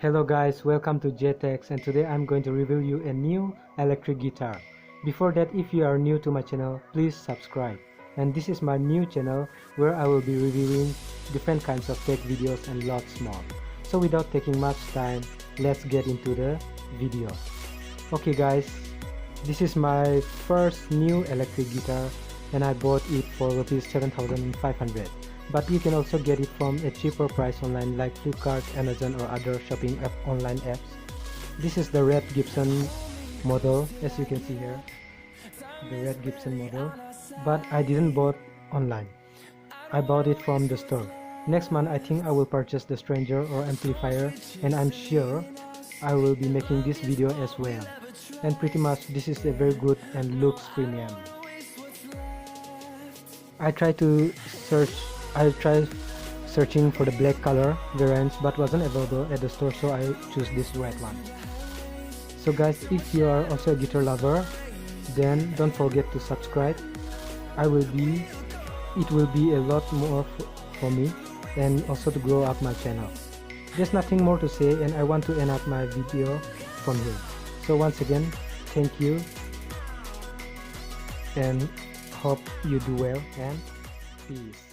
Hello guys, welcome to JTech, and today I'm going to review you a new electric guitar. Before that, if you are new to my channel, please subscribe. And this is my new channel where I will be reviewing different kinds of tech videos and lots more. So without taking much time, let's get into the video. Okay guys, this is my first new electric guitar and I bought it for rupees 7,500. But you can also get it from a cheaper price online like Flipkart, Amazon or other shopping online apps. This is the red Gibson model, as you can see here, the red Gibson model, but I didn't bought online. I bought it from the store. Next month I think I will purchase the Stranger or amplifier, and I'm sure I will be making this video as well. And pretty much this is a very good and looks premium. I tried searching for the black color variants but wasn't available at the store, so I choose this red one. So guys, if you are also a guitar lover, then don't forget to subscribe. It will be a lot more for me and also to grow up my channel. There's nothing more to say and I want to end up my video from here. So once again, thank you and hope you do well and peace.